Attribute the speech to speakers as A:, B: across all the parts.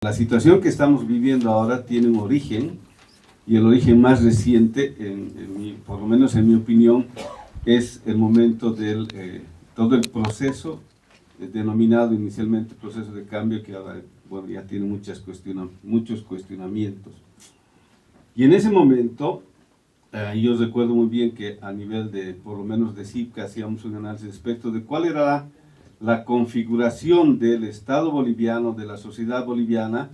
A: La situación que estamos viviendo ahora tiene un origen, y el origen más reciente, por lo menos en mi opinión, es el momento del todo el proceso denominado inicialmente proceso de cambio, que ahora bueno, ya tiene muchos cuestionamientos. Y en ese momento, yo recuerdo muy bien que a nivel de, por lo menos de CIPCA, hacíamos un análisis respecto de cuál era la configuración del Estado boliviano, de la sociedad boliviana,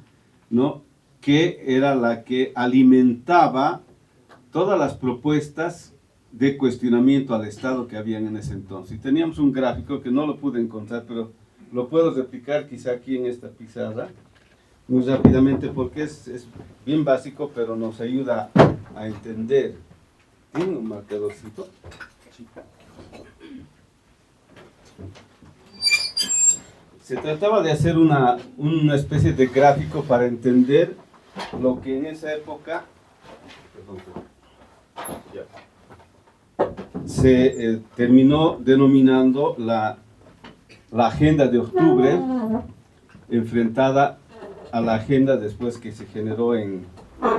A: ¿no?, que era la que alimentaba todas las propuestas de cuestionamiento al Estado que habían en ese entonces. Y teníamos un gráfico que no lo pude encontrar, pero lo puedo replicar quizá aquí en esta pizarra, muy rápidamente, porque es bien básico, pero nos ayuda a entender. ¿Tiene un marcadorcito? Se trataba de hacer una especie de gráfico para entender lo que en esa época se terminó denominando la agenda de octubre, enfrentada a la agenda después que se generó en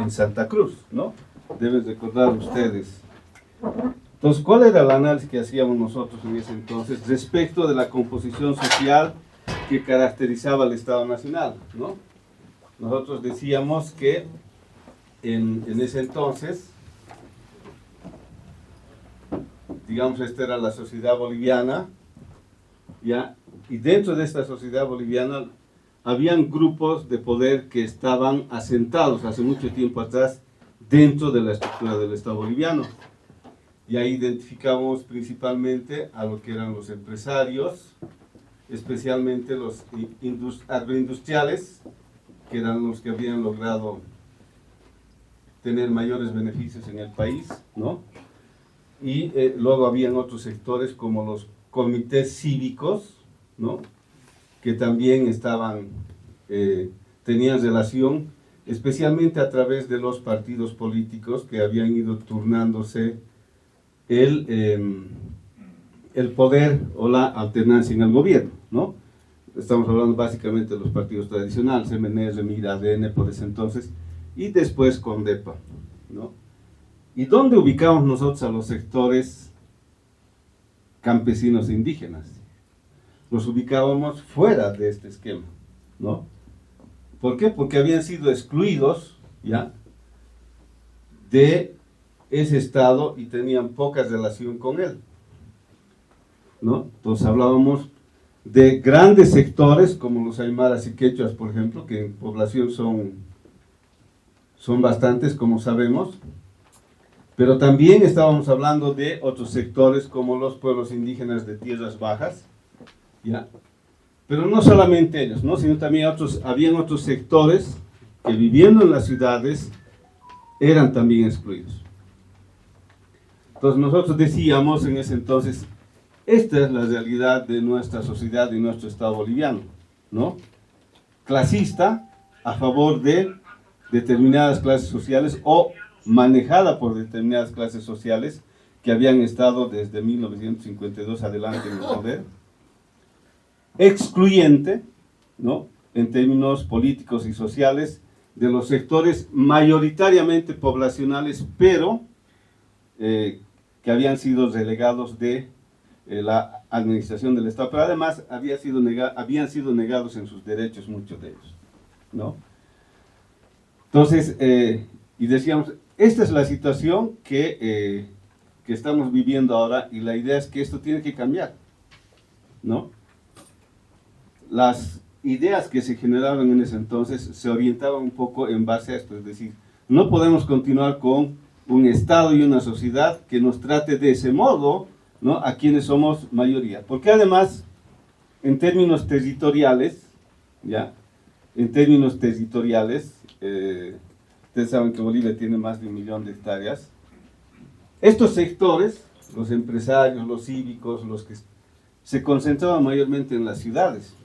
A: Santa Cruz, ¿no? Deben recordar ustedes. Entonces, ¿cuál era el análisis que hacíamos nosotros en ese entonces respecto de la composición social que caracterizaba al Estado Nacional, ¿no? Nosotros decíamos que en ese entonces, digamos, esta era la sociedad boliviana, ¿ya? Y dentro de esta sociedad boliviana habían grupos de poder que estaban asentados hace mucho tiempo atrás dentro de la estructura del Estado boliviano. Y ahí identificamos principalmente a lo que eran los empresarios, especialmente los agroindustriales, que eran los que habían logrado tener mayores beneficios en el país, ¿no? Y luego habían otros sectores como los comités cívicos, ¿no?, que también tenían relación, especialmente a través de los partidos políticos que habían ido turnándose el poder o la alternancia en el gobierno, ¿no? Estamos hablando básicamente de los partidos tradicionales, MNR, MIR, ADN por ese entonces, y después CONDEPA, ¿no? ¿Y dónde ubicamos nosotros a los sectores campesinos e indígenas? Los ubicábamos fuera de este esquema, ¿no? ¿Por qué? Porque habían sido excluidos, ¿ya?, de ese Estado y tenían poca relación con él, ¿no? Entonces hablábamos de grandes sectores como los aymaras y quechuas, por ejemplo, que en población son bastantes, como sabemos, pero también estábamos hablando de otros sectores como los pueblos indígenas de tierras bajas, ¿ya? Pero no solamente ellos, ¿no?, sino también habían otros sectores que viviendo en las ciudades eran también excluidos. Entonces nosotros decíamos en ese entonces, esta es la realidad de nuestra sociedad y nuestro Estado boliviano, ¿no? Clasista, a favor de determinadas clases sociales o manejada por determinadas clases sociales que habían estado desde 1952 adelante en el poder. Excluyente, ¿no?, en términos políticos y sociales, de los sectores mayoritariamente poblacionales, pero que habían sido relegados de la administración del Estado, pero además habían sido negados en sus derechos muchos de ellos, ¿no? Entonces, y decíamos, esta es la situación que estamos viviendo ahora, y la idea es que esto tiene que cambiar, ¿no? Las ideas que se generaron en ese entonces se orientaban un poco en base a esto, es decir, no podemos continuar con un Estado y una sociedad que nos trate de ese modo, ¿no?, a quienes somos mayoría, porque además, en términos territoriales, ¿ya?, en términos territoriales, ustedes saben que Bolivia tiene más de 1 millón de hectáreas. Estos sectores, los empresarios, los cívicos, los que se concentraban mayormente en las ciudades,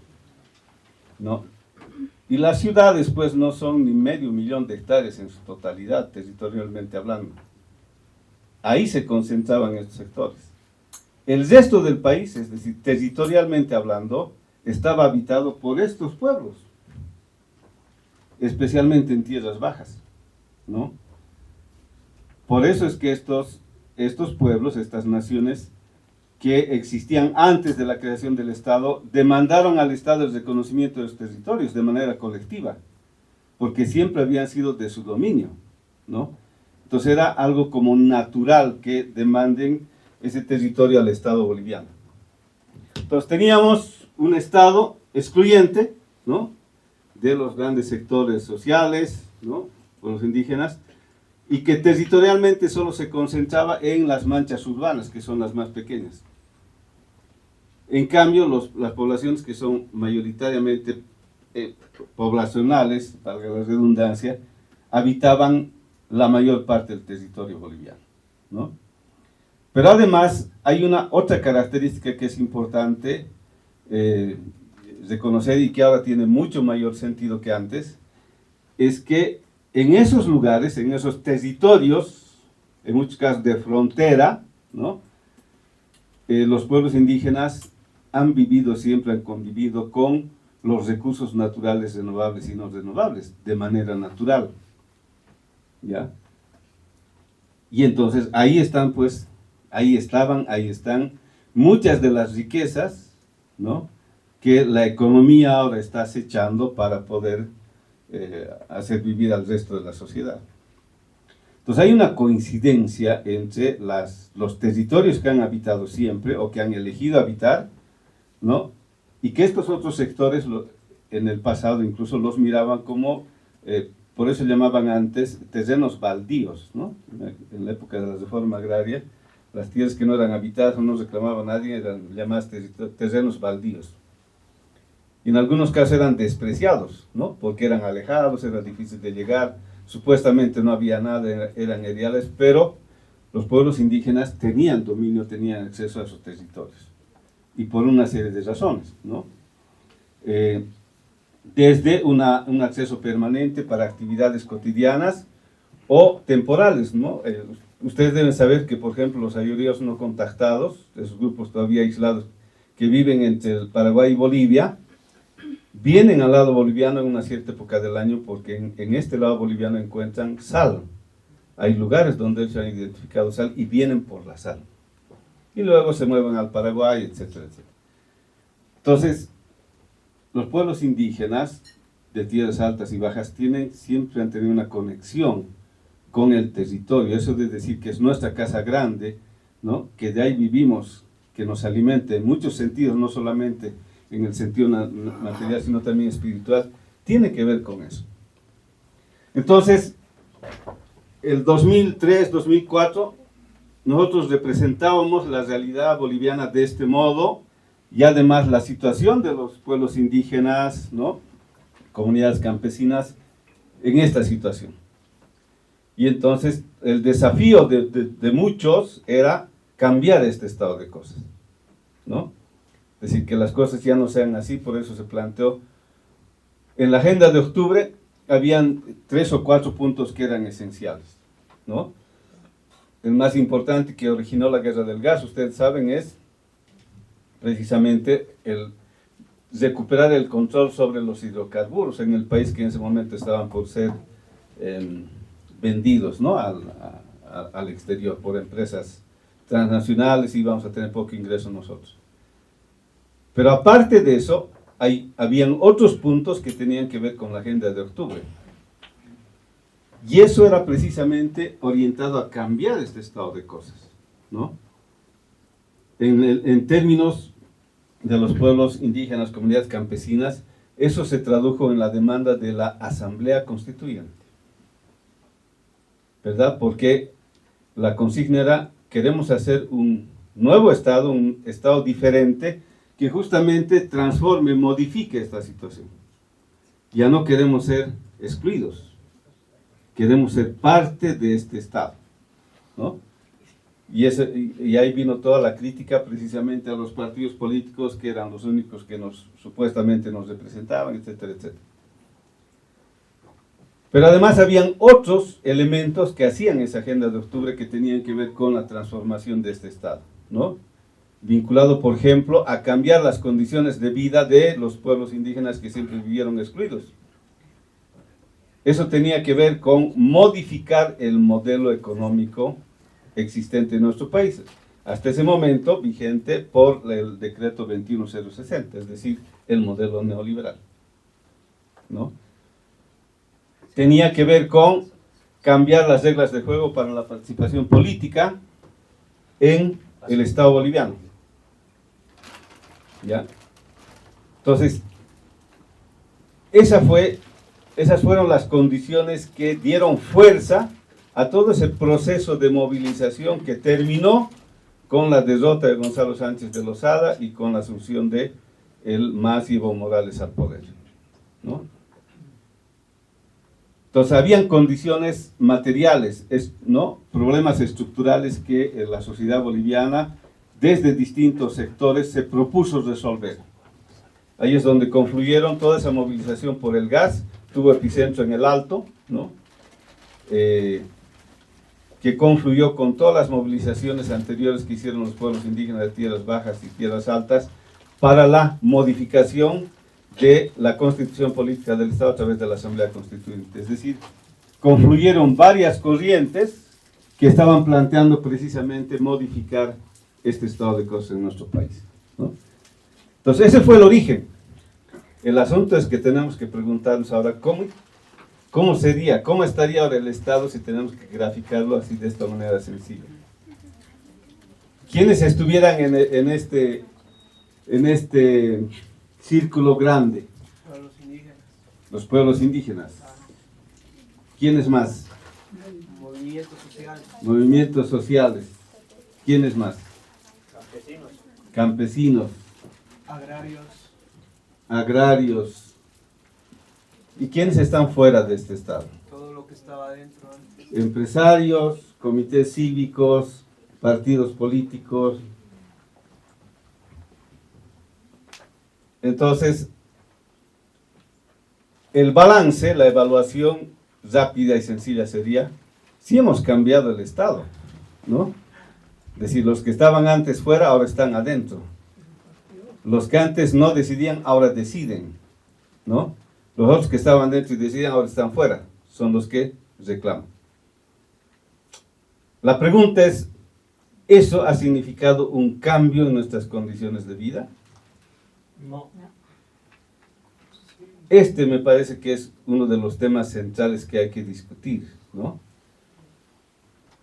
A: ¿no? Y las ciudades pues no son ni medio millón de hectáreas en su totalidad, territorialmente hablando. Ahí se concentraban estos sectores. El resto del país, es decir, territorialmente hablando, estaba habitado por estos pueblos. especialmente en tierras bajas, ¿no? Por eso es que estos pueblos, estas naciones que existían antes de la creación del Estado, demandaron al Estado el reconocimiento de los territorios de manera colectiva, porque siempre habían sido de su dominio, ¿no? Entonces era algo como natural que demanden ese territorio al Estado boliviano. Entonces teníamos un Estado excluyente, ¿no?, de los grandes sectores sociales, ¿no?, por los indígenas, y que territorialmente solo se concentraba en las manchas urbanas, que son las más pequeñas. En cambio, las poblaciones que son mayoritariamente poblacionales, valga la redundancia, habitaban la mayor parte del territorio boliviano, ¿no? Pero además hay una otra característica que es importante reconocer y que ahora tiene mucho mayor sentido que antes, es que en esos lugares, en esos territorios, en muchos casos de frontera, ¿no?, los pueblos indígenas han vivido siempre, han convivido con los recursos naturales renovables y no renovables, de manera natural, ¿ya? Y entonces ahí están, pues, ahí están muchas de las riquezas, ¿no?, que la economía ahora está acechando para poder hacer vivir al resto de la sociedad. Entonces hay una coincidencia entre los territorios que han habitado siempre o que han elegido habitar, ¿no?, y que estos otros sectores en el pasado incluso los miraban como, por eso llamaban antes terrenos baldíos, ¿no? En la época de la reforma agraria, las tierras que no eran habitadas o no reclamaba nadie eran llamadas terrenos baldíos. Y en algunos casos eran despreciados, ¿no?, porque eran alejados, era difícil de llegar, supuestamente no había nada, eran eriales, pero los pueblos indígenas tenían dominio, tenían acceso a esos territorios, y por una serie de razones, ¿no? Desde un acceso permanente para actividades cotidianas o temporales, ¿no? Ustedes deben saber que, por ejemplo, los ayllus no contactados, esos grupos todavía aislados que viven entre el Paraguay y Bolivia, vienen al lado boliviano en una cierta época del año porque en este lado boliviano encuentran sal. Hay lugares donde ellos han identificado sal y vienen por la sal. Y luego se mueven al Paraguay, etcétera, etcétera. Entonces, los pueblos indígenas de tierras altas y bajas siempre han tenido una conexión con el territorio. Eso de decir que es nuestra casa grande, ¿no?, que de ahí vivimos, que nos alimenta en muchos sentidos, no solamente en el sentido material, sino también espiritual, tiene que ver con eso. Entonces, el 2003, 2004, nosotros representábamos la realidad boliviana de este modo, y además la situación de los pueblos indígenas, ¿no?, comunidades campesinas, en esta situación. Y entonces, el desafío de muchos era cambiar este estado de cosas, ¿no? Es decir, que las cosas ya no sean así, por eso se planteó. En la agenda de octubre habían 3 o 4 puntos que eran esenciales, ¿no? El más importante que originó la guerra del gas, ustedes saben, es precisamente el recuperar el control sobre los hidrocarburos en el país que en ese momento estaban por ser vendidos, ¿no?, al exterior por empresas transnacionales, y vamos a tener poco ingreso nosotros. Pero aparte de eso, habían otros puntos que tenían que ver con la agenda de octubre. Y eso era precisamente orientado a cambiar este estado de cosas, ¿no? En términos de los pueblos indígenas, comunidades campesinas, eso se tradujo en la demanda de la Asamblea Constituyente, ¿verdad? Porque la consigna era, queremos hacer un nuevo Estado, un Estado diferente, que justamente transforme, modifique esta situación. Ya no queremos ser excluidos, queremos ser parte de este Estado, ¿no? Y ahí vino toda la crítica precisamente a los partidos políticos que eran los únicos que supuestamente nos representaban, etcétera, etcétera. Pero además habían otros elementos que hacían esa agenda de octubre que tenían que ver con la transformación de este Estado, ¿no? Vinculado, por ejemplo, a cambiar las condiciones de vida de los pueblos indígenas que siempre vivieron excluidos. Eso tenía que ver con modificar el modelo económico existente en nuestro país, hasta ese momento vigente por el decreto 21060, es decir, el modelo neoliberal, ¿no? Tenía que ver con cambiar las reglas de juego para la participación política en el Estado boliviano, ¿ya? Entonces, esas fueron las condiciones que dieron fuerza a todo ese proceso de movilización que terminó con la derrota de Gonzalo Sánchez de Lozada y con la asunción de el MAS y Evo Morales al poder, ¿no? Entonces, habían condiciones materiales, ¿no? Problemas estructurales que la sociedad boliviana, desde distintos sectores, se propuso resolver. Ahí es donde confluyeron toda esa movilización por el gas, tuvo epicentro en el Alto, ¿no? Que confluyó con todas las movilizaciones anteriores que hicieron los pueblos indígenas de tierras bajas y tierras altas para la modificación de la constitución política del Estado a través de la Asamblea Constituyente. Es decir, confluyeron varias corrientes que estaban planteando precisamente modificar este estado de cosas en nuestro país, ¿no? Entonces, ese fue el origen. El asunto es que tenemos que preguntarnos ahora cómo sería, cómo estaría ahora el Estado si tenemos que graficarlo así de esta manera sencilla. ¿Quiénes estuvieran en este círculo grande?
B: Pueblos indígenas.
A: Los pueblos indígenas. ¿Quiénes más?
B: Movimientos sociales.
A: Movimientos sociales. ¿Quiénes más?
B: Campesinos.
A: Campesinos.
B: Agrarios.
A: Agrarios. ¿Y quiénes están fuera de este Estado?
B: Todo lo que estaba adentro antes.
A: Empresarios, comités cívicos, partidos políticos. Entonces, el balance, la evaluación rápida y sencilla sería, si hemos cambiado el Estado, ¿no? Es decir, los que estaban antes fuera, ahora están adentro. Los que antes no decidían, ahora deciden, ¿no? Los otros que estaban dentro y decidían, ahora están fuera. Son los que reclaman. La pregunta es, ¿eso ha significado un cambio en nuestras condiciones de vida?
B: No.
A: Este me parece que es uno de los temas centrales que hay que discutir, ¿no?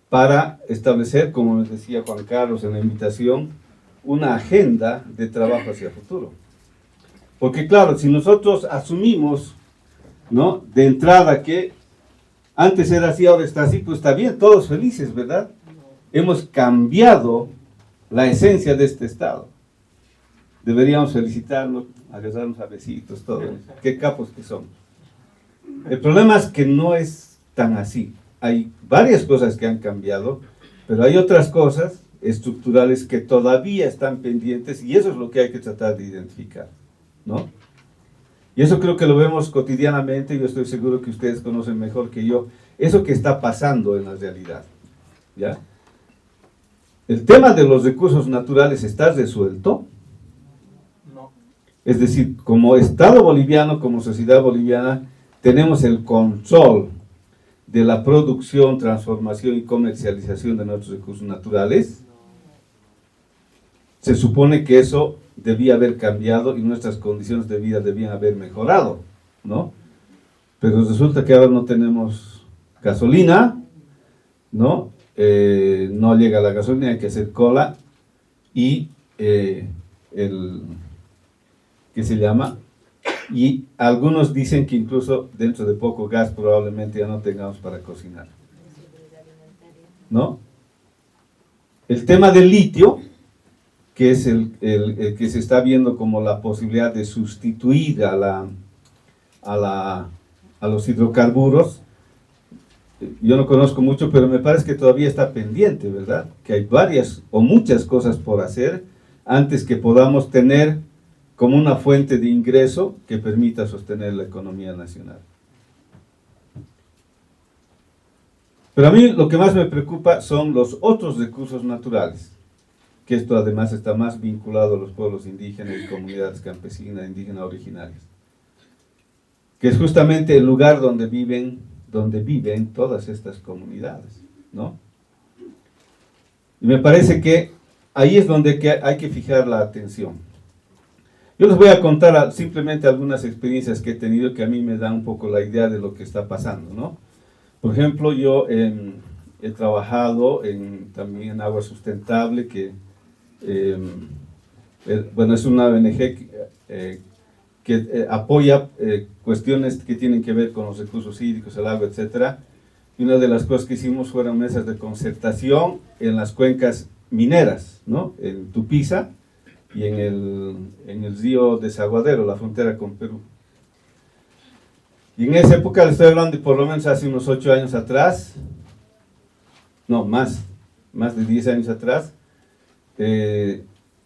A: Para establecer, como nos decía Juan Carlos en la invitación, una agenda de trabajo hacia el futuro. Porque claro, si nosotros asumimos, ¿no?, de entrada que antes era así, ahora está así, pues está bien, todos felices, ¿verdad? Hemos cambiado la esencia de este Estado. Deberíamos felicitarnos, agarrarnos a besitos, todos. Qué capos que somos. El problema es que no es tan así. Hay varias cosas que han cambiado, pero hay otras cosas estructurales que todavía están pendientes y eso es lo que hay que tratar de identificar, ¿no? Y eso creo que lo vemos cotidianamente, yo estoy seguro que ustedes conocen mejor que yo, eso que está pasando en la realidad, ¿ya? El tema de los recursos naturales está resuelto.
B: No.
A: Es decir, como Estado boliviano, como sociedad boliviana, tenemos el control de la producción, transformación y comercialización de nuestros recursos naturales. Se supone que eso debía haber cambiado y nuestras condiciones de vida debían haber mejorado, ¿no? Pero resulta que ahora no tenemos gasolina, ¿no? No llega la gasolina, hay que hacer cola y ¿qué se llama? Y algunos dicen que incluso dentro de poco gas probablemente ya no tengamos para cocinar, ¿no? El tema del litio, que es el que se está viendo como la posibilidad de sustituir a los hidrocarburos, yo no conozco mucho, pero me parece que todavía está pendiente, ¿verdad? Que hay varias o muchas cosas por hacer antes que podamos tener como una fuente de ingreso que permita sostener la economía nacional. Pero a mí lo que más me preocupa son los otros recursos naturales, que esto además está más vinculado a los pueblos indígenas y comunidades campesinas, indígenas originarias. que es justamente el lugar donde viven todas estas comunidades, ¿no? Y me parece que ahí es donde hay que fijar la atención. Yo les voy a contar simplemente algunas experiencias que he tenido que a mí me dan un poco la idea de lo que está pasando, ¿no? Por ejemplo, yo he trabajado también en Agua Sustentable, que bueno, es una ONG que apoya cuestiones que tienen que ver con los recursos hídricos, el agua, etc. Y una de las cosas que hicimos fueron mesas de concertación en las cuencas mineras, ¿no? En Tupiza y en el río Desaguadero, la frontera con Perú. Y en esa época, le estoy hablando de por lo menos hace unos 8 años atrás, no, más de 10 años atrás,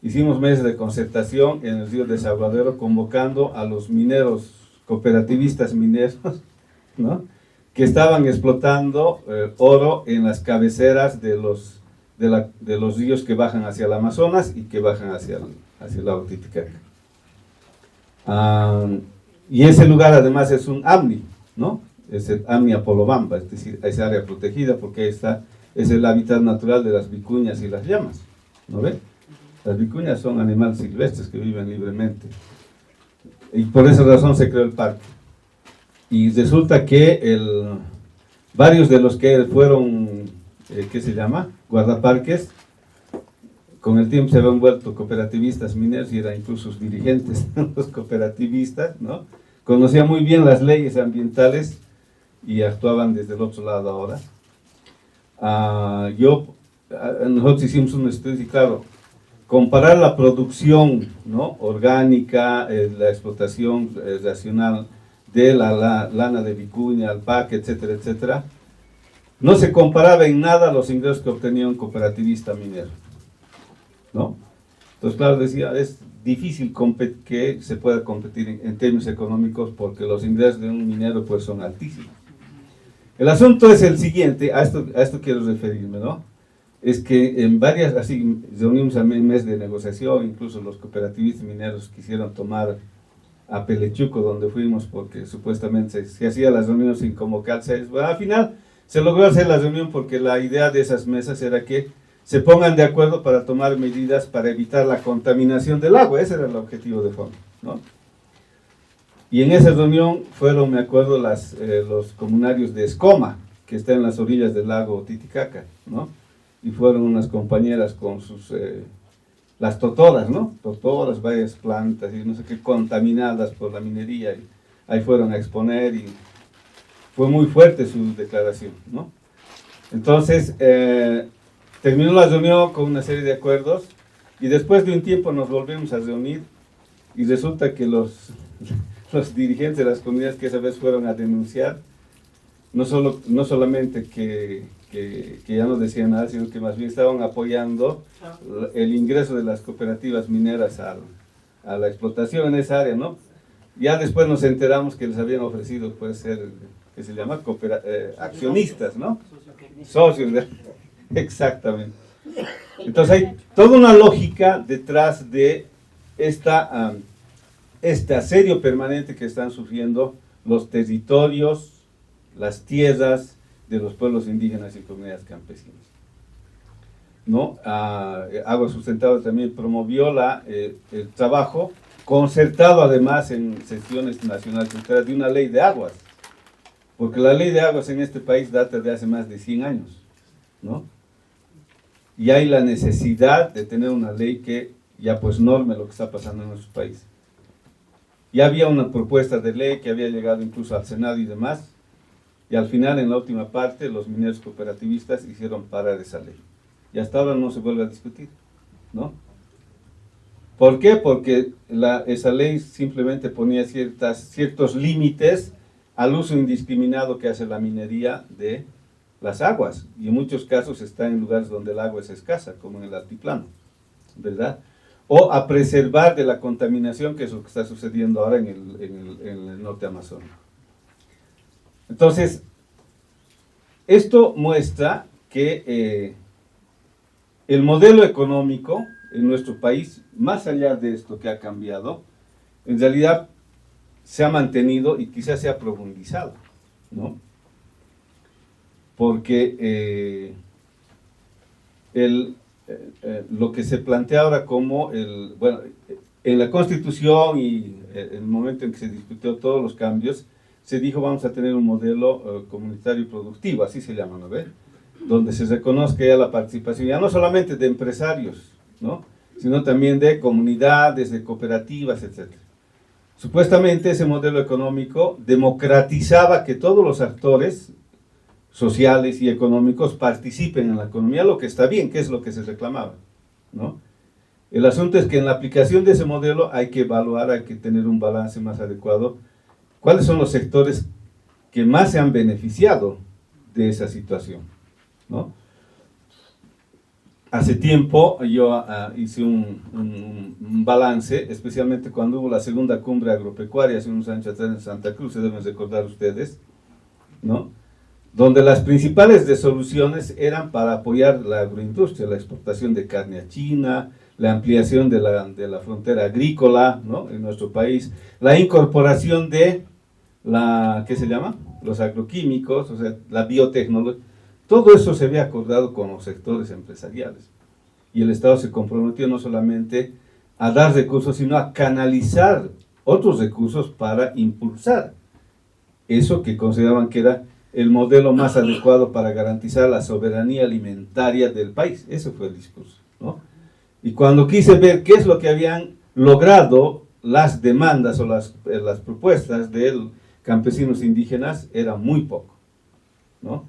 A: hicimos mesas de concertación en el río Desaguadero convocando a los mineros, cooperativistas mineros, ¿no? Que estaban explotando oro en las cabeceras de los ríos que bajan hacia el Amazonas y que bajan hacia el lago Titicaca. Y ese lugar además es un AMNI, ¿no? Es el AMNI Apolobamba, es decir, es área protegida porque ahí está, es el hábitat natural de las vicuñas y las llamas, ¿no ven? Las vicuñas son animales silvestres que viven libremente. Y por esa razón se creó el parque. Y resulta que varios de los que fueron, ¿qué se llama? Guardaparques, con el tiempo se habían vuelto cooperativistas mineros y eran incluso sus dirigentes, los cooperativistas, ¿no? Conocían muy bien las leyes ambientales y actuaban desde el otro lado ahora. Nosotros hicimos un estudio y claro, comparar la producción, ¿no? Orgánica, la explotación racional de la lana de vicuña, alpaca, etcétera, etcétera, no se comparaba en nada los ingresos que obtenía un cooperativista minero, ¿no? Entonces, claro, decía, es difícil que se pueda competir en términos económicos porque los ingresos de un minero pues son altísimos. El asunto es el siguiente, a esto quiero referirme, ¿no? Es que en varias, así, reunimos a mes de negociación, incluso los cooperativistas mineros quisieron tomar a Pelechuco, donde fuimos, porque supuestamente se hacía las reuniones sin convocarse. Bueno, al final se logró hacer la reunión porque la idea de esas mesas era que se pongan de acuerdo para tomar medidas para evitar la contaminación del agua. Ese era el objetivo de fondo, ¿no? Y en esa reunión fueron, me acuerdo, los comunarios de Escoma, que está en las orillas del lago Titicaca, ¿no? Y fueron unas compañeras con las totoras, ¿no? Totoras, varias plantas y no sé qué, contaminadas por la minería. Y ahí fueron a exponer y fue muy fuerte su declaración, ¿no? Entonces, terminó la reunión con una serie de acuerdos y después de un tiempo nos volvimos a reunir y resulta que los dirigentes de las comunidades que esa vez fueron a denunciar, no solamente que ya no decían nada, sino que más bien estaban apoyando el ingreso de las cooperativas mineras a la explotación en esa área, ¿no? Ya después nos enteramos que les habían ofrecido, puede ser, que se llama, accionistas, ¿no? Socios, exactamente. Entonces hay toda una lógica detrás de este asedio permanente que están sufriendo los territorios, las tierras de los pueblos indígenas y comunidades campesinas, ¿no? Agua Sustentable también promovió el trabajo concertado además en sesiones nacionales de una ley de aguas, porque la ley de aguas en este país data de hace más de 100 años, ¿no? Y hay la necesidad de tener una ley que ya pues norme lo que está pasando en nuestro país. Ya había una propuesta de ley que había llegado incluso al Senado y demás, y al final, en la última parte, los mineros cooperativistas hicieron parar esa ley. Y hasta ahora no se vuelve a discutir, ¿no? ¿Por qué? Porque esa ley simplemente ponía ciertos límites al uso indiscriminado que hace la minería de las aguas. Y en muchos casos está en lugares donde el agua es escasa, como en el altiplano, ¿verdad? O a preservar de la contaminación, que es lo que está sucediendo ahora en el norte amazónico. Entonces, esto muestra que el modelo económico en nuestro país, más allá de esto que ha cambiado, en realidad se ha mantenido y quizás se ha profundizado, ¿no? Porque lo que se plantea ahora como bueno, en la Constitución y el momento en que se discutió todos los cambios, se dijo vamos a tener un modelo comunitario productivo, así se llama, ¿no ve? Donde se reconozca ya la participación, ya no solamente de empresarios, ¿no? Sino también de comunidades, de cooperativas, etc. Supuestamente ese modelo económico democratizaba que todos los actores sociales y económicos participen en la economía, lo que está bien, que es lo que se reclamaba, ¿no? El asunto es que en la aplicación de ese modelo hay que evaluar, hay que tener un balance más adecuado. ¿Cuáles son los sectores que más se han beneficiado de esa situación, ¿no? Hace tiempo yo hice un balance, especialmente cuando hubo la segunda cumbre agropecuaria hace unos años atrás en Santa Cruz, se deben recordar ustedes, ¿no? Donde las principales resoluciones eran para apoyar la agroindustria, la exportación de carne a China, la ampliación de la frontera agrícola, ¿no? En nuestro país, la incorporación de ¿qué se llama? Los agroquímicos, o sea, la biotecnología. Todo eso se había acordado con los sectores empresariales. Y el Estado se comprometió no solamente a dar recursos, sino a canalizar otros recursos para impulsar eso que consideraban que era el modelo más adecuado para garantizar la soberanía alimentaria del país. Ese fue el discurso, ¿no? Y cuando quise ver qué es lo que habían logrado las demandas o las propuestas de campesinos indígenas, era muy poco, ¿no?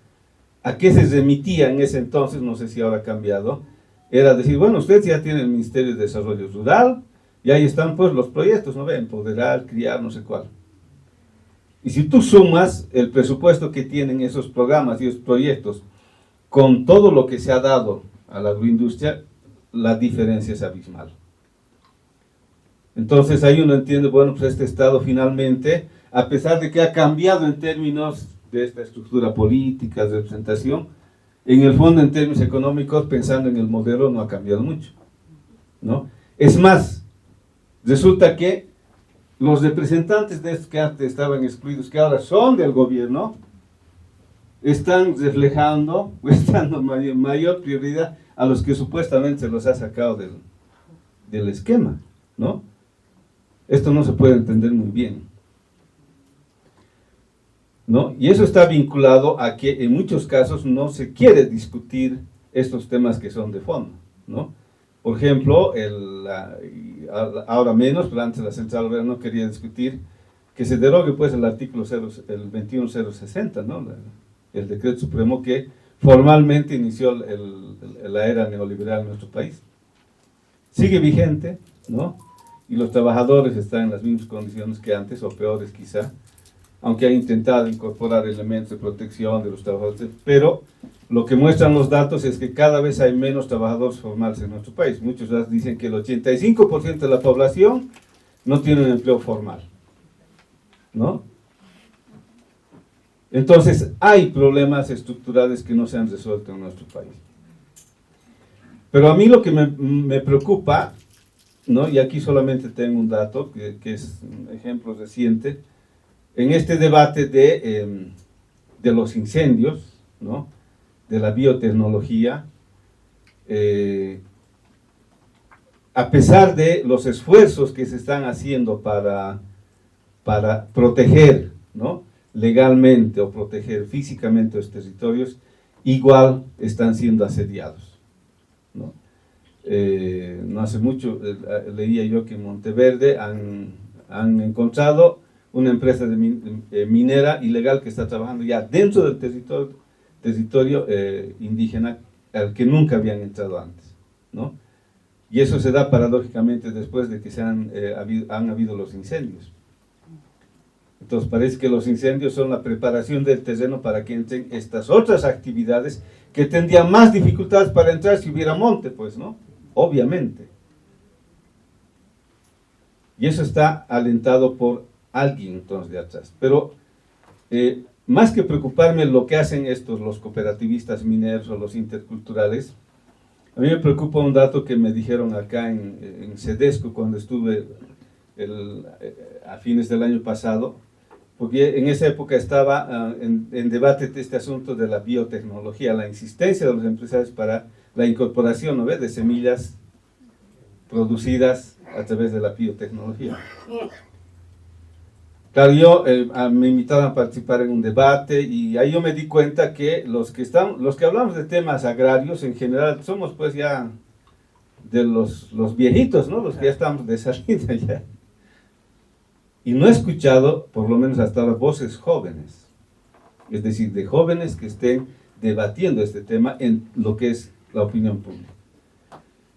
A: ¿A qué se remitía en ese entonces? No sé si ahora ha cambiado. Era decir, bueno, ustedes ya tienen el Ministerio de Desarrollo Rural, y ahí están pues los proyectos, ¿no ven? Empoderar, criar, no sé cuál. Y si tú sumas el presupuesto que tienen esos programas y esos proyectos con todo lo que se ha dado a la agroindustria, la diferencia es abismal. Entonces ahí uno entiende, bueno, pues este Estado finalmente, a pesar de que ha cambiado en términos de esta estructura política, de representación, en el fondo en términos económicos, pensando en el modelo, no ha cambiado mucho, ¿no? Es más, resulta que los representantes de estos que antes estaban excluidos, que ahora son del gobierno, están reflejando, o están dando mayor prioridad a los que supuestamente se los ha sacado del esquema, ¿no? Esto no se puede entender muy bien, ¿no? Y eso está vinculado a que en muchos casos no se quiere discutir estos temas que son de fondo, ¿no? Por ejemplo, ahora menos, pero antes la Central Obrera no quería discutir que se derogue pues el artículo 21060, ¿no? El decreto supremo que formalmente inició la era neoliberal en nuestro país. Sigue vigente, ¿no? Y los trabajadores están en las mismas condiciones que antes, o peores quizá, aunque han intentado incorporar elementos de protección de los trabajadores, pero lo que muestran los datos es que cada vez hay menos trabajadores formales en nuestro país. Muchos dicen que el 85% de la población no tiene un empleo formal, ¿no? Entonces, hay problemas estructurales que no se han resuelto en nuestro país. Pero a mí lo que me preocupa, ¿no? Y aquí solamente tengo un dato, que es un ejemplo reciente, en este debate de los incendios, ¿no? De la biotecnología, a pesar de los esfuerzos que se están haciendo para proteger, ¿no? Legalmente o proteger físicamente los territorios, igual están siendo asediados, ¿no? No hace mucho leía yo que en Monteverde han encontrado una empresa minera ilegal que está trabajando ya dentro del territorio indígena al que nunca habían entrado antes, ¿no? Y eso se da paradójicamente después de que han habido los incendios. Entonces parece que los incendios son la preparación del terreno para que entren estas otras actividades que tendrían más dificultades para entrar si hubiera monte, pues, ¿no? Obviamente. Y eso está alentado por alguien entonces de atrás. Pero más que preocuparme lo que hacen los cooperativistas mineros o los interculturales, a mí me preocupa un dato que me dijeron acá en Cedesco cuando estuve a fines del año pasado, porque en esa época estaba en debate este asunto de la biotecnología, la insistencia de los empresarios para la incorporación, ¿no ve?, de semillas producidas a través de la biotecnología. Claro, me invitaron a participar en un debate y ahí yo me di cuenta que los que hablamos de temas agrarios en general somos pues ya de los viejitos, ¿no? Los que ya estamos de salida ya. Y no he escuchado, por lo menos hasta ahora, voces jóvenes, es decir, de jóvenes que estén debatiendo este tema en lo que es la opinión pública.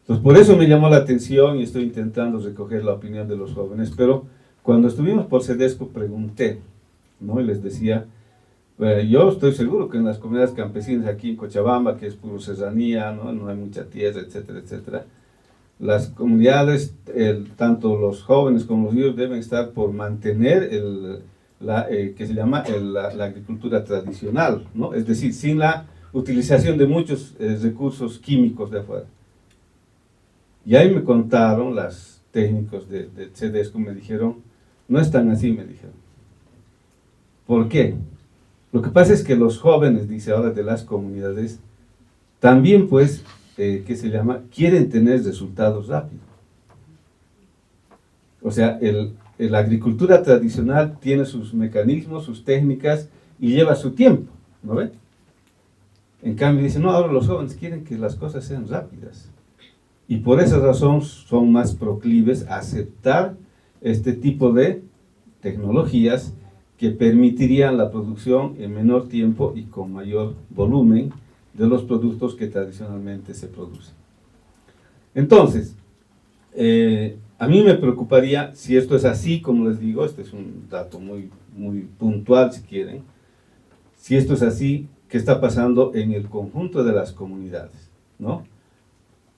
A: Entonces, por eso me llamó la atención y estoy intentando recoger la opinión de los jóvenes, pero cuando estuvimos por Sedesco pregunté, ¿no? Y les decía, yo estoy seguro que en las comunidades campesinas aquí en Cochabamba, que es puro serranía, no hay mucha tierra, etcétera, etcétera, las comunidades, tanto los jóvenes como los niños deben estar por mantener que se llama la agricultura tradicional, ¿no? Es decir, sin la utilización de muchos recursos químicos de afuera. Y ahí me contaron las técnicos de Sedesco, me dijeron, no es tan así, me dijeron. ¿Por qué? Lo que pasa es que los jóvenes, dice ahora, de las comunidades, también pues, ¿qué se llama?, quieren tener resultados rápidos. O sea, la agricultura tradicional tiene sus mecanismos, sus técnicas, y lleva su tiempo, ¿no ve? En cambio dicen, no, ahora los jóvenes quieren que las cosas sean rápidas. Y por esa razón son más proclives a aceptar este tipo de tecnologías que permitirían la producción en menor tiempo y con mayor volumen de los productos que tradicionalmente se producen. Entonces, a mí me preocuparía si esto es así, como les digo, este es un dato muy puntual si quieren, si esto es así, ¿qué está pasando en el conjunto de las comunidades?, ¿no?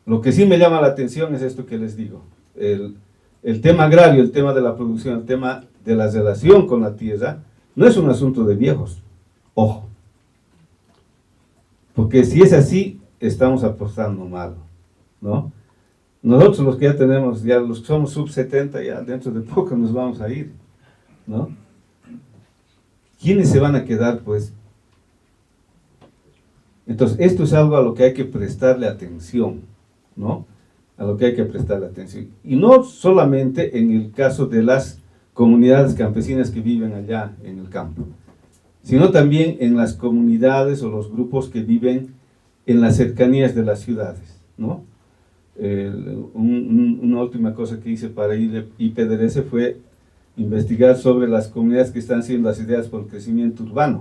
A: Lo que sí me llama la atención es esto que les digo, el tema agrario, el tema de la producción, el tema de la relación con la tierra, no es un asunto de viejos, ojo, porque si es así, estamos apostando mal, ¿no? Nosotros los que ya tenemos, ya los que somos sub 70, ya dentro de poco nos vamos a ir, ¿no? ¿Quiénes se van a quedar, pues? Entonces, esto es algo a lo que hay que prestarle atención, ¿no? A lo que hay que prestarle atención. Y no solamente en el caso de las comunidades campesinas que viven allá en el campo, sino también en las comunidades o los grupos que viven en las cercanías de las ciudades, ¿no? Una última cosa que hice para IPDRS fue investigar sobre las comunidades que están siendo asediadas por el crecimiento urbano.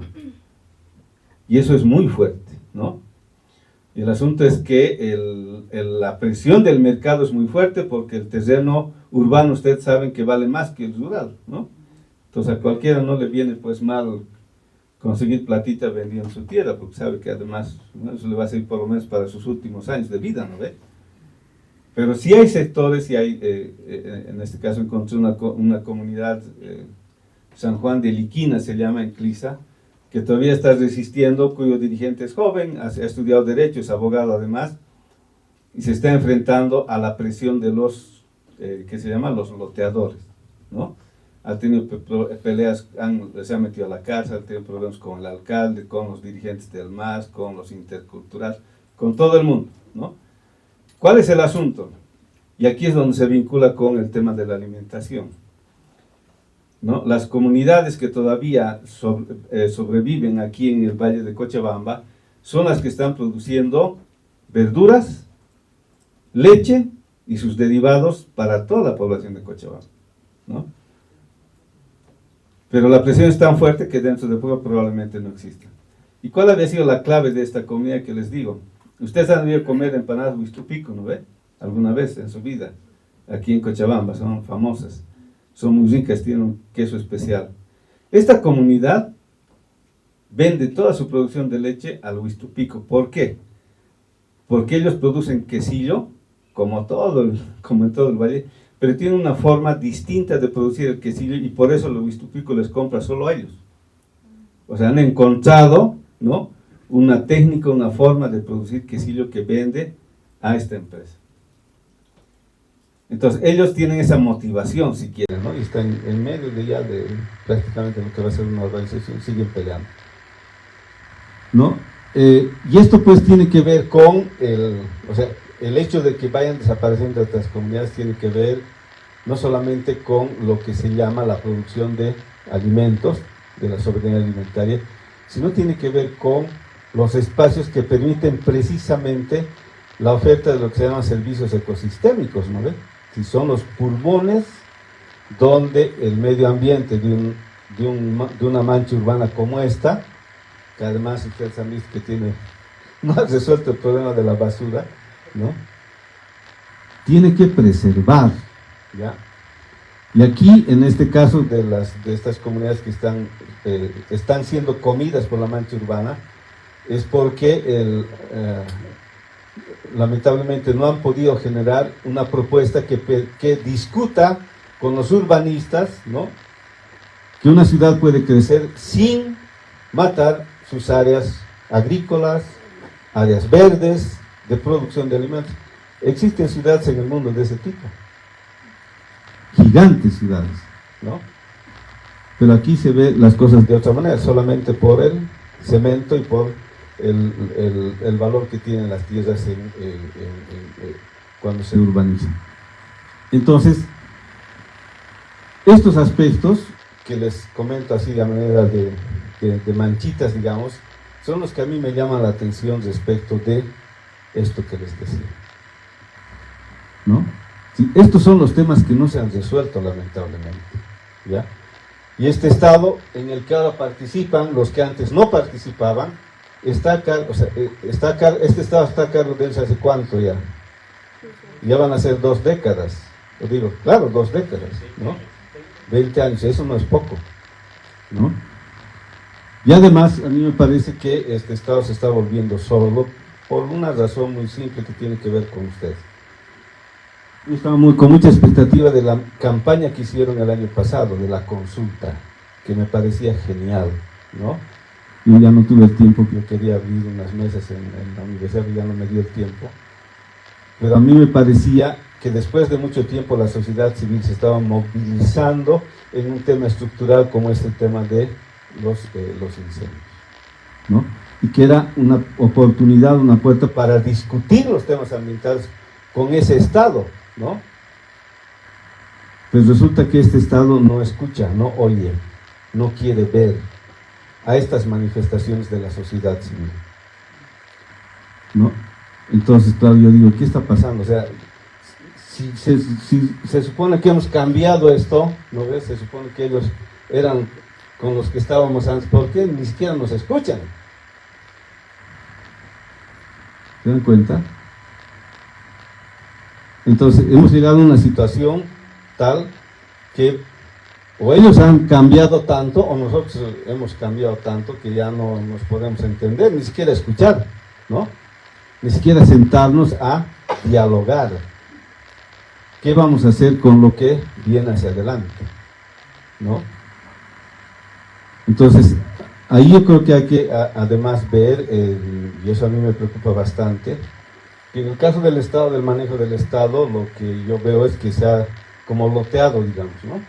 A: Y eso es muy fuerte, ¿no? Y el asunto es que la presión del mercado es muy fuerte porque el terreno urbano, ustedes saben que vale más que el rural, ¿no? Entonces a cualquiera no le viene pues mal conseguir platita vendiendo su tierra, porque sabe que además, ¿no?, eso le va a servir por lo menos para sus últimos años de vida, ¿no ve? Pero sí hay sectores, y hay, en este caso encontré una comunidad, San Juan de Liquina se llama, en Clisa, que todavía está resistiendo, cuyo dirigente es joven, ha estudiado Derecho, es abogado además, y se está enfrentando a la presión de los, que se llaman los loteadores, ¿no? Ha tenido peleas, se ha metido a la cárcel, ha tenido problemas con el alcalde, con los dirigentes del MAS, con los interculturales, con todo el mundo, ¿no? ¿Cuál es el asunto? Y aquí es donde se vincula con el tema de la alimentación, ¿no? Las comunidades que todavía sobreviven aquí en el Valle de Cochabamba son las que están produciendo verduras, leche y sus derivados para toda la población de Cochabamba, ¿no? Pero la presión es tan fuerte que dentro de poco probablemente no exista. ¿Y cuál había sido la clave de esta comida que les digo? Ustedes han debido comer empanadas huistupico, ¿no ve? Alguna vez en su vida, aquí en Cochabamba, son famosas, son muy ricas, tienen un queso especial. Esta comunidad vende toda su producción de leche al huistupico. ¿Por qué? Porque ellos producen quesillo, como en todo el valle, pero tienen una forma distinta de producir el quesillo y por eso el huistupico les compra solo a ellos. O sea, han encontrado, ¿no?, una técnica, una forma de producir quesillo que vende a esta empresa. Entonces ellos tienen esa motivación, si quieren, ¿no? Y están en medio de ya de prácticamente lo que va a ser una urbanización, siguen peleando, ¿no? Y esto pues tiene que ver con el hecho de que vayan desapareciendo otras comunidades tiene que ver no solamente con lo que se llama la producción de alimentos, de la soberanía alimentaria, sino tiene que ver con los espacios que permiten precisamente la oferta de lo que se llaman servicios ecosistémicos, ¿no ve? Si son los pulmones donde el medio ambiente de una mancha urbana como esta, que además ustedes han visto que no ha resuelto el problema de la basura, ¿no? Tiene que preservar, ¿ya? Y aquí, en este caso de estas comunidades que están siendo comidas por la mancha urbana, es porque lamentablemente no han podido generar una propuesta que discuta con los urbanistas, ¿no? Que una ciudad puede crecer sin matar sus áreas agrícolas, áreas verdes, de producción de alimentos. Existen ciudades en el mundo de ese tipo, gigantes ciudades, ¿no? Pero aquí se ve las cosas de otra manera, solamente por el cemento y por el valor que tienen las tierras cuando se urbanizan. Entonces, estos aspectos que les comento así de manera de manchitas, digamos, son los que a mí me llaman la atención respecto de esto que les decía, ¿no? Sí, estos son los temas que no se han resuelto, lamentablemente, ¿ya? Y este estado en el que ahora participan los que antes no participaban, este estado está a cargo de ellos hace cuánto ya. Ya van a ser 2 décadas. Lo digo, claro, 2 décadas, ¿no? 20 años, eso no es poco, ¿no? Y además, a mí me parece que este estado se está volviendo solo por una razón muy simple que tiene que ver con ustedes. Yo estaba con mucha expectativa de la campaña que hicieron el año pasado, de la consulta, que me parecía genial, ¿no? Yo ya no tuve el tiempo, que yo quería abrir unas mesas en la universidad, pero ya no me dio el tiempo. Pero a mí me parecía que después de mucho tiempo la sociedad civil se estaba movilizando en un tema estructural como es el tema de los incendios, ¿no? Y que era una oportunidad, una puerta para discutir los temas ambientales con ese Estado, ¿no? Pues resulta que este Estado no escucha, no oye, no quiere ver a estas manifestaciones de la sociedad civil, ¿no? Entonces, claro, yo digo, ¿qué está pasando? O sea, si se supone que hemos cambiado esto, ¿no ves? Se supone que ellos eran con los que estábamos antes, ¿por qué ni siquiera nos escuchan? ¿Se dan cuenta? Entonces, hemos llegado a una situación tal que o ellos han cambiado tanto o nosotros hemos cambiado tanto que ya no nos podemos entender, ni siquiera escuchar, ¿no? Ni siquiera sentarnos a dialogar. ¿Qué vamos a hacer con lo que viene hacia adelante? ¿No? Entonces, ahí yo creo que hay que además ver, y eso a mí me preocupa bastante, que en el caso del Estado, del manejo del Estado, lo que yo veo es que se ha como loteado, digamos, ¿no?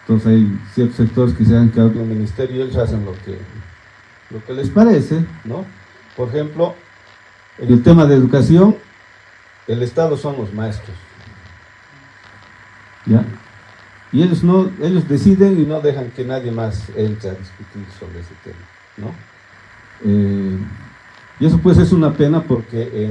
A: Entonces hay ciertos sectores que se han quedado en el ministerio y ellos hacen lo que les parece, ¿no? Por ejemplo, en el tema de educación, el Estado son los maestros, ¿ya? Y ellos deciden y no dejan que nadie más entre a discutir sobre ese tema, ¿no? Y eso pues es una pena porque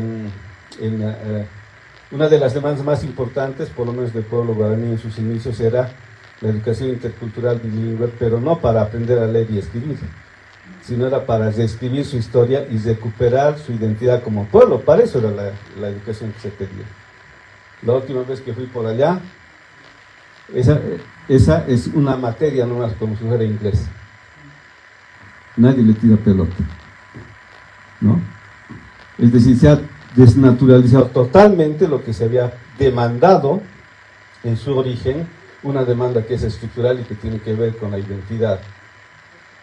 A: una de las demandas más importantes, por lo menos del pueblo guaraní en sus inicios, era la educación intercultural bilingüe, pero no para aprender a leer y escribir, sino era para reescribir su historia y recuperar su identidad como pueblo. Para eso era la educación que se pedía. La última vez que fui por allá, esa es una materia nomás, como si fuera inglés. Nadie le tira pelota, ¿no? Es decir, se ha desnaturalizado totalmente lo que se había demandado en su origen, una demanda que es estructural y que tiene que ver con la identidad.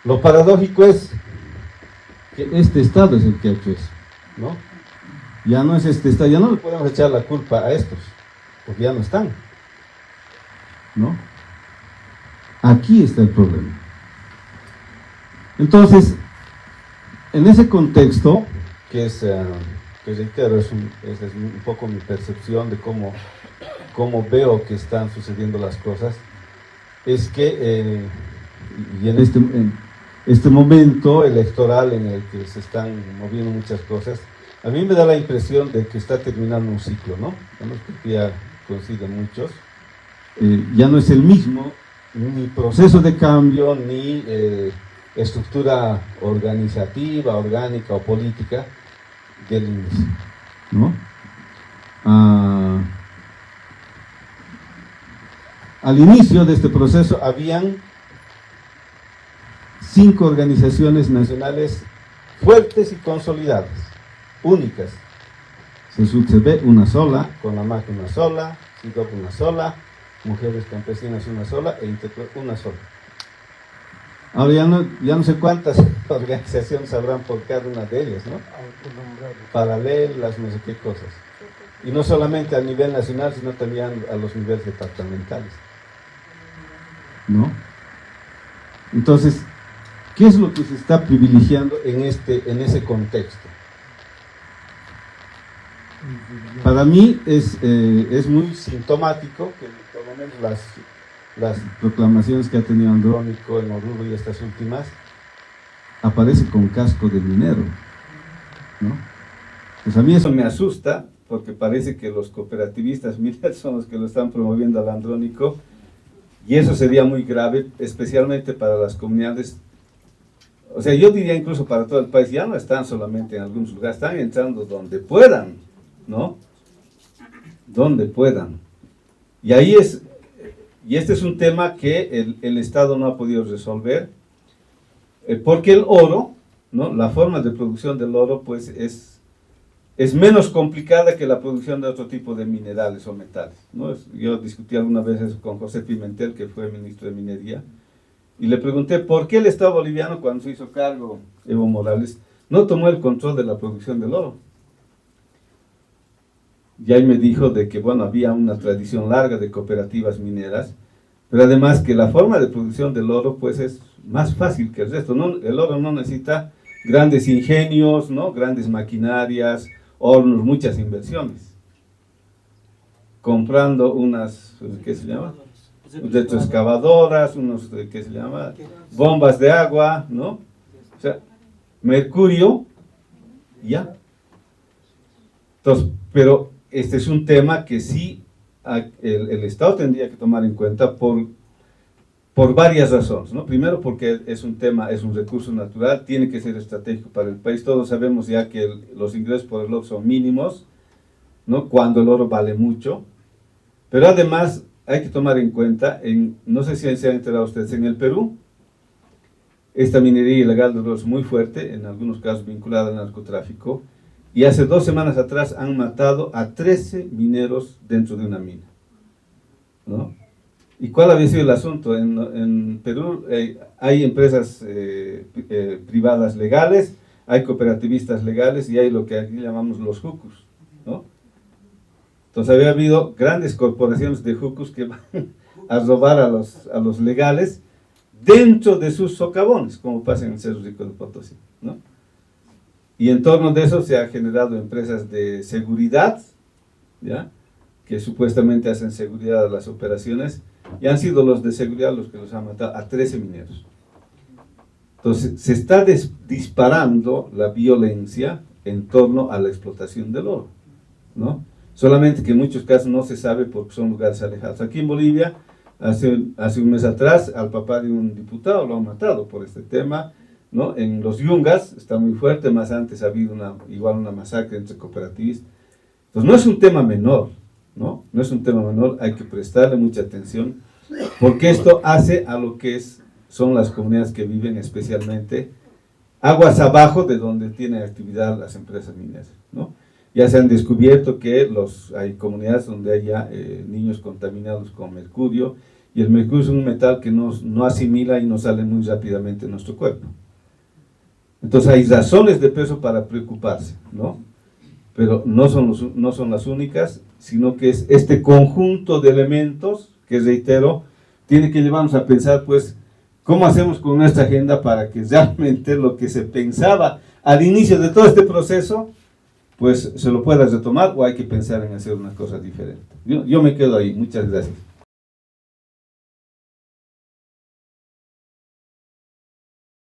A: Lo paradójico es que este Estado es el que ha hecho eso, ¿no? Ya no es este Estado, ya no le podemos echar la culpa a estos, porque ya no están, ¿no? Aquí está el problema. Entonces, en ese contexto, que reitero, esa es un poco mi percepción de cómo veo que están sucediendo las cosas, es que y en este momento electoral en el que se están moviendo muchas cosas, a mí me da la impresión de que está terminando un ciclo, ¿no? Ya coinciden muchos, ya no es el mismo, ni proceso de cambio, ni estructura organizativa, orgánica o política del inicio, ¿no? Al inicio de este proceso habían 5 organizaciones nacionales fuertes y consolidadas, únicas. CSUCB una sola, CONAMAC una sola, CIDOP una sola, Mujeres Campesinas una sola e INTEPRO una sola. Ahora ya no sé cuántas organizaciones habrán por cada una de ellas, ¿no? Paralelas, no sé qué cosas. Y no solamente a nivel nacional, sino también a los niveles departamentales, ¿no? Entonces, ¿qué es lo que se está privilegiando en ese contexto? Para mí es muy sintomático que por lo menos las proclamaciones que ha tenido Andrónico en Oruro y estas últimas, aparece con casco de minero, ¿no? Pues a mí eso me asusta, porque parece que los cooperativistas mineros son los que lo están promoviendo al Andrónico, y eso sería muy grave, especialmente para las comunidades. O sea, yo diría incluso para todo el país, ya no están solamente en algunos lugares, están entrando donde puedan, ¿no? Donde puedan. Y este es un tema que el Estado no ha podido resolver, porque el oro, ¿no? La forma de producción del oro, pues, es menos complicada que la producción de otro tipo de minerales o metales, ¿no? Yo discutí alguna vez eso con José Pimentel, que fue ministro de Minería, y le pregunté por qué el Estado boliviano, cuando se hizo cargo Evo Morales, no tomó el control de la producción del oro. Y ahí me dijo de que, bueno, había una tradición larga de cooperativas mineras, pero además que la forma de producción del oro, pues, es más fácil que el resto, ¿no? El oro no necesita grandes ingenios, ¿no? Grandes maquinarias, hornos, muchas inversiones. Comprando unas, ¿qué se llama? Retroexcavadoras, unos, ¿qué se llama? Bombas de agua, ¿no? O sea, mercurio, ya. Entonces, pero este es un tema que sí el Estado tendría que tomar en cuenta por varias razones, ¿no? Primero, porque es un tema, es un recurso natural, tiene que ser estratégico para el país. Todos sabemos ya que los ingresos por el oro son mínimos, ¿no? Cuando el oro vale mucho. Pero además hay que tomar en cuenta, no sé si se han enterado ustedes, en el Perú, esta minería ilegal de oro es muy fuerte, en algunos casos vinculada al narcotráfico, y hace 2 semanas atrás han matado a 13 mineros dentro de una mina, ¿no? ¿Y cuál había sido el asunto? En Perú hay empresas privadas legales, hay cooperativistas legales y hay lo que aquí llamamos los jucus, ¿no? Entonces había habido grandes corporaciones de jucus que van a robar a los legales dentro de sus socavones, como pasa en el Cerro Rico de Potosí, ¿no? Y en torno de eso se han generado empresas de seguridad, ¿ya? Que supuestamente hacen seguridad a las operaciones, y han sido los de seguridad los que los han matado a 13 mineros. Entonces se está disparando la violencia en torno a la explotación del oro, ¿no? Solamente que en muchos casos no se sabe porque son lugares alejados. Aquí en Bolivia, hace un mes atrás, al papá de un diputado lo han matado por este tema, ¿no? En los Yungas está muy fuerte, más antes ha habido igual una masacre entre cooperativistas. Entonces no es un tema menor, ¿no? No es un tema menor, hay que prestarle mucha atención, porque esto hace a lo que son las comunidades que viven especialmente aguas abajo de donde tienen actividad las empresas mineras, ¿no? Ya se han descubierto que hay comunidades donde hay ya niños contaminados con mercurio, y el mercurio es un metal que no asimila y no sale muy rápidamente en nuestro cuerpo. Entonces hay razones de peso para preocuparse, ¿no? pero no son las únicas, sino que es este conjunto de elementos que, reitero, tiene que llevarnos a pensar, pues, cómo hacemos con nuestra agenda para que realmente lo que se pensaba al inicio de todo este proceso, pues se lo pueda retomar, o hay que pensar en hacer una cosa diferente. Yo me quedo ahí. Muchas gracias.